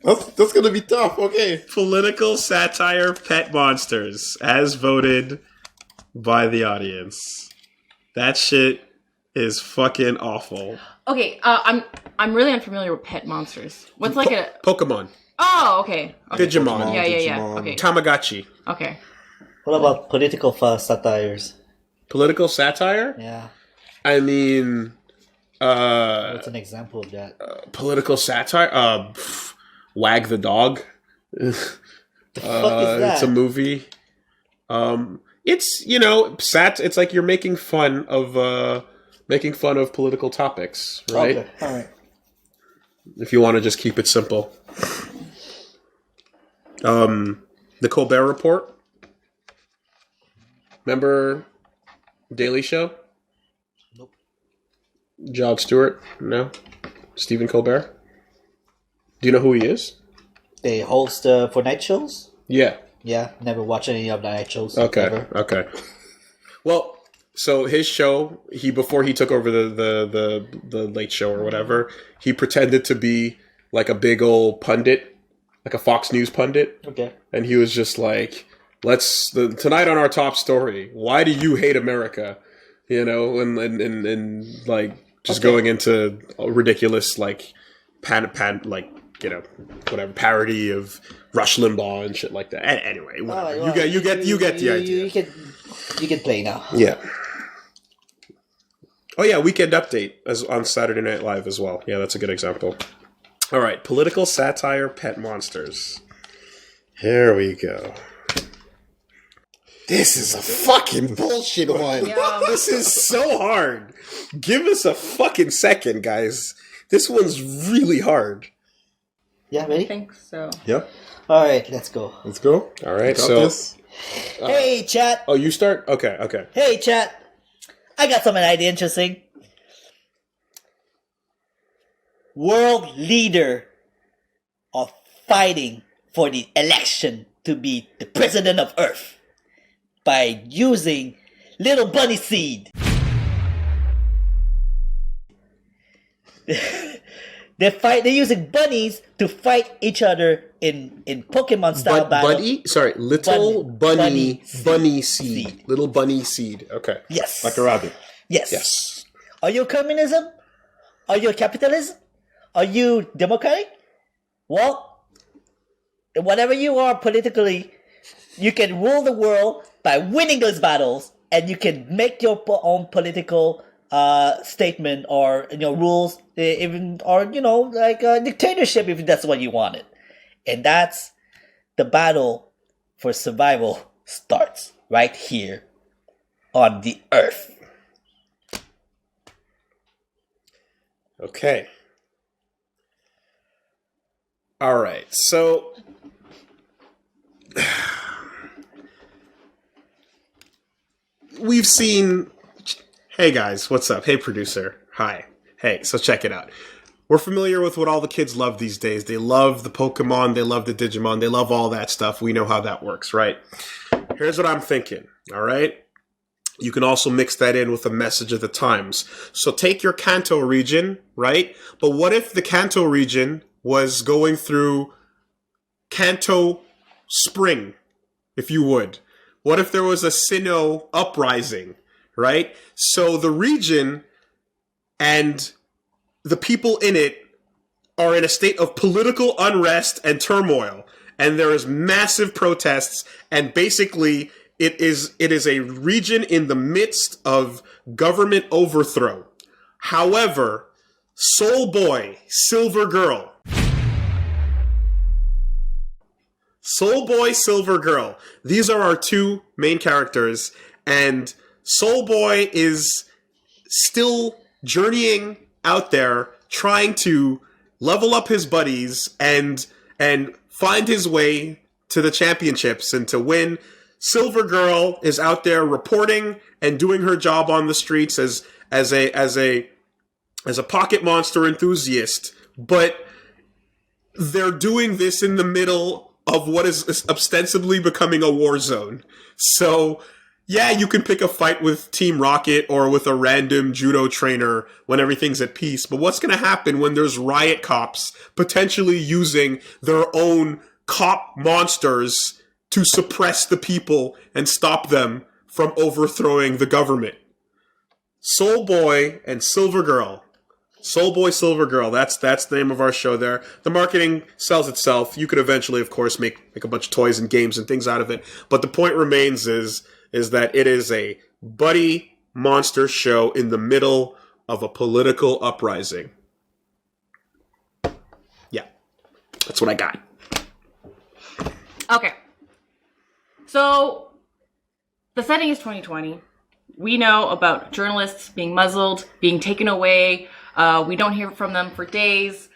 That's gonna be tough. Okay. Political satire pet monsters, as voted by the audience. That shit is fucking awful. Okay. I'm really unfamiliar with pet monsters. What's like a? Pokemon. Oh, okay. Okay. Digimon. Yeah. Digimon. Okay. Tamagotchi. Okay. What about political satires? Political satire? Yeah. I mean, What's an example of that? political satire? Wag the Dog. The fuck is that? It's a movie. It's, it's like you're making fun of political topics, right? Okay, all right. If you want to just keep it simple. The Colbert Report. Remember Daily Show? Nope. Jon Stewart? No. Stephen Colbert? Do you know who he is? They host for night shows. Yeah. Yeah, never watched any of the night shows. Okay. Ever. Okay. Well, so his show, before he took over the late show or whatever, he pretended to be like a big old pundit, like a Fox News pundit. Okay. And he was just like, tonight on our top story, why do you hate America? You know, and like just going into a ridiculous like whatever parody of Rush Limbaugh and shit like that. Anyway, whatever. You get the idea. You can play now. Yeah. Oh yeah, Weekend Update as on Saturday Night Live as well. Yeah, that's a good example. All right, political satire, pet monsters. Here we go. This is a fucking bullshit one. Yeah. This is so hard. Give us a fucking second, guys. This one's really hard. Yeah, I ready? think so. Yep. All right, let's go. Let's go. All right, Got so this. Hey, chat. Oh, you start? Okay. Hey, chat. I got something idea interesting. World leader of fighting for the election to be the president of Earth by using little bunny seed. They're using bunnies to fight each other in Pokemon style battle. Little bunny bunny seed. Little bunny seed. Okay. Yes. Like a rabbit. Yes. Are you communism? Are you capitalism? Are you democratic? Well, whatever you are politically, you can rule the world by winning those battles, and you can make your own political statement or rules, even or like a dictatorship if that's what you wanted. And that's the battle for survival starts right here on the Earth. Okay. All right. So we've seen. Hey guys, what's up? Hey producer. Hi. Hey, so check it out. We're familiar with what all the kids love these days. They love the Pokemon, they love the Digimon, they love all that stuff. We know how that works, right? Here's what I'm thinking, all right? You can also mix that in with a message of the times. So take your Kanto region, right? But what if the Kanto region was going through Kanto Spring, if you would? What if there was a Sinnoh uprising, right? So the region and the people in it are in a state of political unrest and turmoil, and there is massive protests, and basically it is a region in the midst of government overthrow. However, Soul Boy, Silver Girl, these are our two main characters, and Soul Boy is still journeying out there trying to level up his buddies and find his way to the championships and to win. Silver Girl is out there reporting and doing her job on the streets as a pocket monster enthusiast, but they're doing this in the middle of what is ostensibly becoming a war zone. So yeah, you can pick a fight with Team Rocket or with a random judo trainer when everything's at peace. But what's going to happen when there's riot cops potentially using their own cop monsters to suppress the people and stop them from overthrowing the government? Soul Boy and Silver Girl. Soul Boy, Silver Girl. That's the name of our show there. The marketing sells itself. You could eventually, of course, make a bunch of toys and games and things out of it. But the point remains is that it is a buddy monster show in the middle of a political uprising. Yeah, that's what I got. Okay. So, the setting is 2020. We know about journalists being muzzled, being taken away. We don't hear from them for days.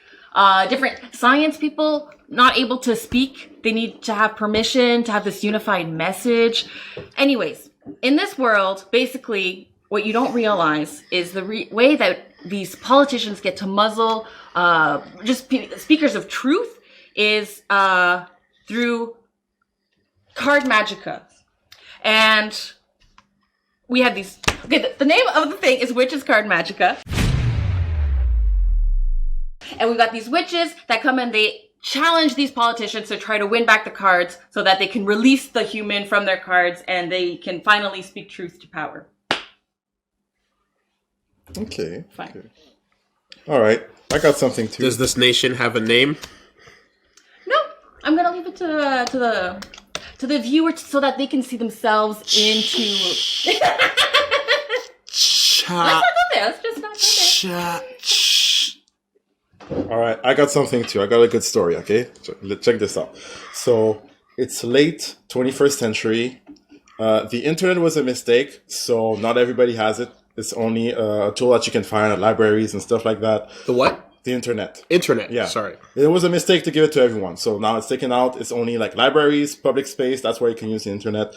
Different science people not able to speak. They need to have permission to have this unified message. Anyways, in this world, basically, what you don't realize is the way that these politicians get to muzzle just speakers of truth is through Card Magica. And we have these... Okay, the name of the thing is Witches Card Magica. And we've got these witches that come and they challenge these politicians to try to win back the cards so that they can release the human from their cards and they can finally speak truth to power. Okay. Fine. Okay. All right. I got something too. Does this nation have a name? No, I'm gonna leave it to the viewer so that they can see themselves into. Let's not go there. Let's just not go there. All right, I got something too. I got a good story, okay? Check this out. So, it's late 21st century. The internet was a mistake, so not everybody has it. It's only a tool that you can find at libraries and stuff like that. The what? The internet. Internet. Yeah. Sorry. It was a mistake to give it to everyone. So now it's taken out. It's only like libraries, public space. That's where you can use the internet.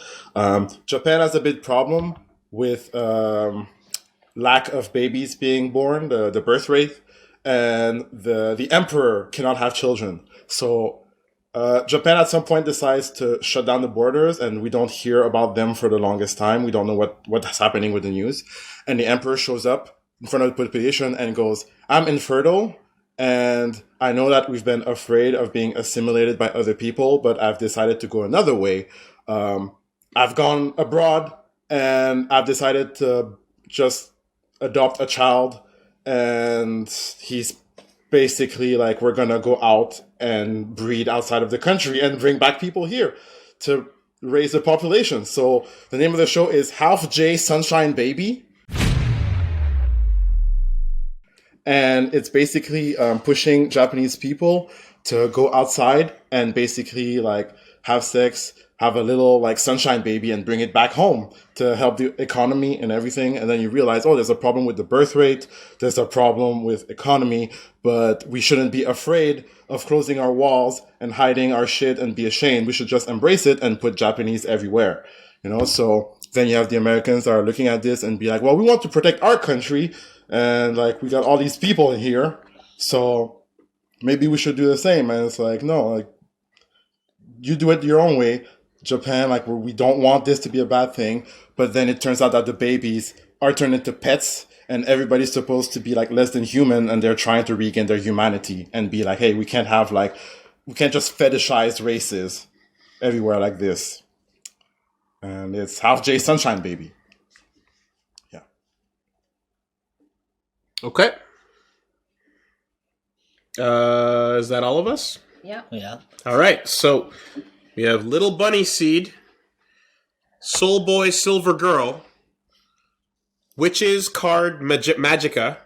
Japan has a big problem with lack of babies being born, the birth rate. And the emperor cannot have children. So Japan at some point decides to shut down the borders, and we don't hear about them for the longest time. We don't know what's happening with the news. And the emperor shows up in front of the population and goes, I'm infertile, and I know that we've been afraid of being assimilated by other people, but I've decided to go another way. I've gone abroad, and I've decided to just adopt a child. And he's basically like, we're gonna go out and breed outside of the country and bring back people here to raise the population. So the name of the show is Half J Sunshine Baby. And it's basically pushing Japanese people to go outside and basically like have sex, have a little like sunshine baby and bring it back home to help the economy and everything. And then you realize, oh, there's a problem with the birth rate. There's a problem with economy, but we shouldn't be afraid of closing our walls and hiding our shit and be ashamed. We should just embrace it and put Japanese everywhere, you know? So then you have the Americans that are looking at this and be like, well, we want to protect our country. And like, we got all these people in here. So maybe we should do the same. And it's like, no, like you do it your own way. Japan, like we don't want this to be a bad thing, but then it turns out that the babies are turned into pets and everybody's supposed to be like less than human and they're trying to regain their humanity and be like, hey, we can't just fetishize races everywhere like this. And it's Half J Sunshine Baby. Yeah. Okay. Is that all of us? Yeah. Yeah. All right. So we have Little Bunny Seed, Soul Boy Silver Girl, Witches Card Magica,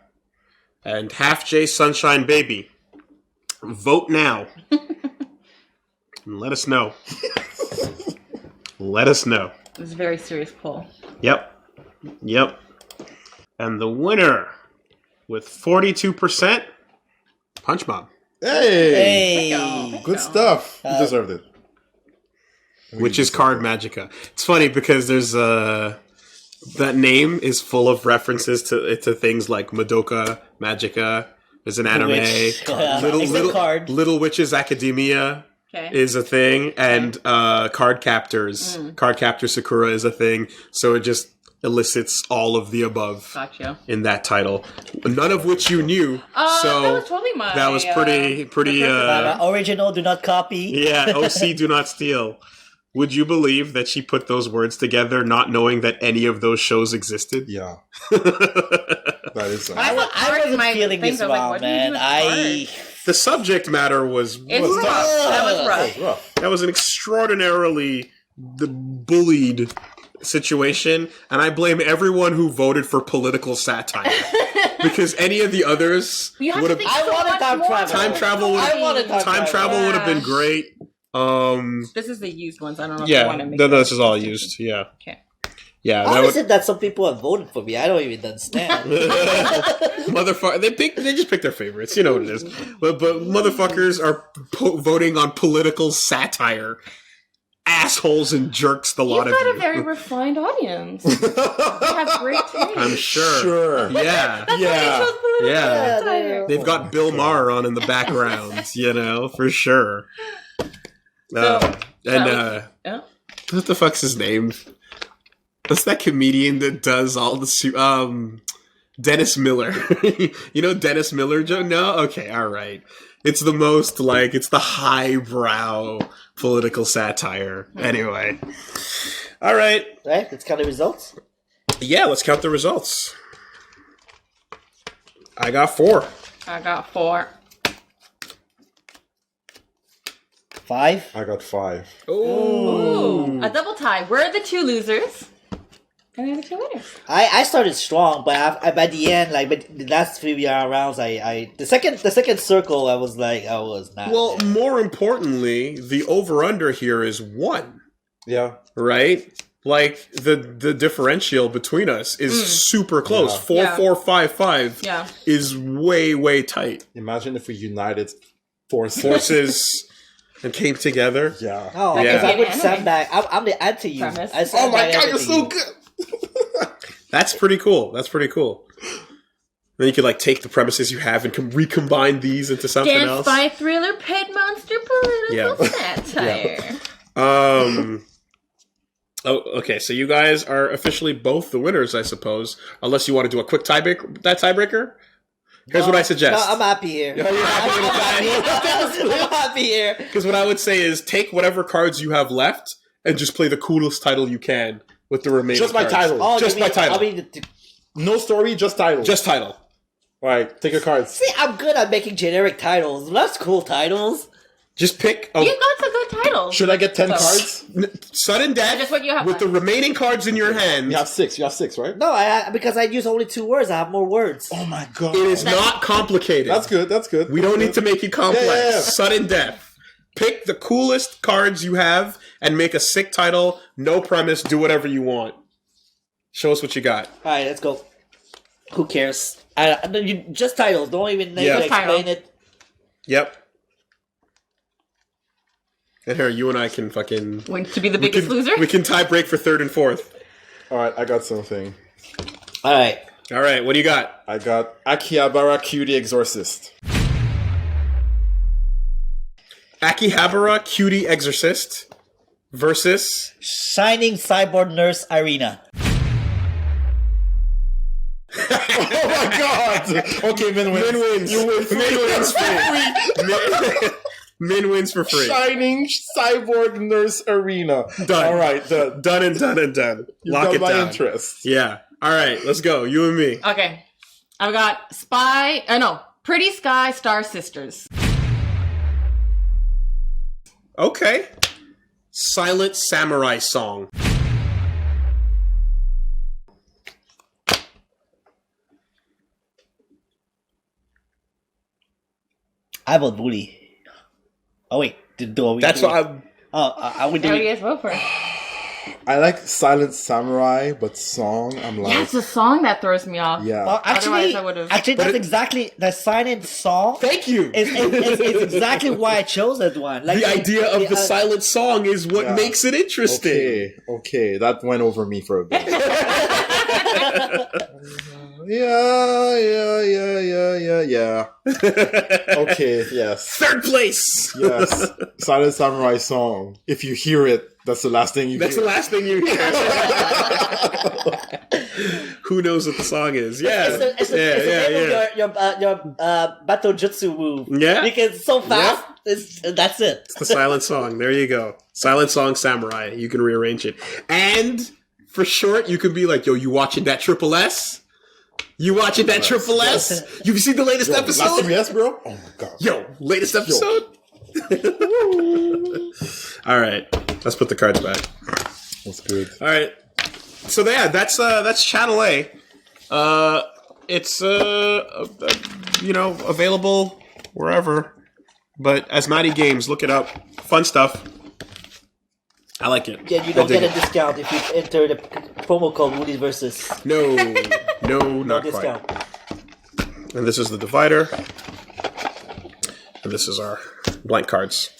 and Half J Sunshine Baby. Vote now. And let us know. Let us know. It was a very serious poll. Yep. And the winner with 42%, Punchmom. Hey! Good stuff. You deserved it. Which is Card Magica. It's funny because there's that name is full of references to things like Madoka Magica. There's an anime. Little Witches Academia is a thing, and Card Captors. Card Captor Sakura is a thing. So it just elicits all of the above in that title. None of which you knew. So that was totally mine. That was pretty. Original, do not copy. Yeah, OC, do not steal. Would you believe that she put those words together not knowing that any of those shows existed? Yeah. That is something. I wasn't feeling this wrong, man. The subject matter was rough. That was rough. That was an extraordinarily bullied situation, and I blame everyone who voted for political satire. Because any of the others would have... I wanted time travel. Time travel would have been great. This is the used ones. I don't know if you want to make this is all used. Yeah. Okay. Yeah. How is it that some people have voted for me? I don't even understand. Motherfucker, they just pick their favorites. You know what it is. But motherfuckers are voting on political satire. assholes and jerks, the lot You've of got you. a very refined audience. You have great taste. I'm sure. Sure. Yeah. Yeah. Yeah. Yeah, They've got Bill Maher on in the background, for sure. So, And yeah. what the fuck's his name? That's that comedian that does all the Dennis Miller. You know Dennis Miller, Joe? No? Okay, all right. It's the most it's the highbrow political satire. Anyway. All right. Right? Let's count the results. Yeah, let's count the results. I got 4. I got 4. 5. I got 5. Ooh, a double tie. We're the 2 losers. And they're the 2 winners. I started strong, but by the end, but the last 3 rounds, the second circle, I was not. Well, more importantly, the over-under here is 1. Yeah. Right? Like, the differential between us is super close. Yeah. 4-4-5-5 Yeah. is way, way tight. Imagine if we united forces. Forces and came together. Yeah. Oh, Yeah. because I would sandbag. I'm the anti you. Premise. I Oh my sandbag god, you're everything so good. That's pretty cool. Then you could, take the premises you have and recombine these into something Dance else. by thriller, pet monster, political satire. Oh, okay. So you guys are officially both the winners, I suppose. Unless you want to do a quick tiebreaker. Here's what I suggest. No, I'm happy here. you're happy with I'm happy here. Because what I would say is take whatever cards you have left and just play the coolest title you can with the remaining Just my cards. title. Oh, Just my title. I mean, No story, just title. Just title. Alright, take your cards. see, I'm good at making generic titles. That's cool titles. Just pick You got some good titles. Should I get 10 So- cards? sudden death Just what you have with the left. remaining cards in your hand. You have 6. You have 6, right? No, because I use only 2 words. I have more words. Oh my god. It is not complicated. That's good. That's good. We don't need to make it complex. Yeah. Sudden death. Pick the coolest cards you have and make a sick title. No premise. Do whatever you want. Show us what you got. All right, let's go. Who cares? Just titles. Don't even Yeah. explain it. Yep. And here, you and I can fucking... Wins to be the biggest loser. We can tie break for 3rd and 4th. Alright, I got something. All right. All right, what do you got? I got Akihabara Cutie Exorcist. Akihabara Cutie Exorcist versus... Shining Cyborg Nurse Irina. Oh my god! Okay, Min wins. Min wins. You win. Min wins free. Min wins for free. Shining Cyborg Nurse Arena. Done. Alright, done. Done and done and done. You Lock got it my down. interest. Yeah. All right, let's go. You and me. Okay. I've got Pretty Sky Star Sisters. Okay. Silent Samurai Song. I vote Woolie. Oh wait, do we? That's do what we- I... I would do. What do you guys vote for? I like Silent Samurai, but song, I'm like... Yeah, it's the song that throws me off. Yeah. Well, Otherwise, I would've- Actually, that's exactly the silent song. Thank you. Is exactly why I chose that one. Like The idea of the silent song is what Yeah. makes it interesting. Okay, that went over me for a bit. Yeah. Okay, yes. 3rd place. Yes. Silent Samurai song. If you hear it, that's the last thing you That's hear. the last thing you hear. Who knows what the song is? Yeah. It's the name of your battle jutsu move. Yeah. Because it's so fast. That's it. It's the silent song. There you go. Silent song samurai. You can rearrange it. And for short, you can be like, yo, you watching that Triple S? You watching that Triple S? You've seen the latest Last episode? time, yes, bro? Oh my god. Yo, latest episode? All right. Let's put the cards back. That's good. All right. So yeah, that's Channel A. It's available wherever. But Asmati Games, look it up. Fun stuff. I like it. Yeah, you don't get a discount if you enter the promo code WoolieVersus. No, No not discount. quite. And this is the divider. And this is our blank cards.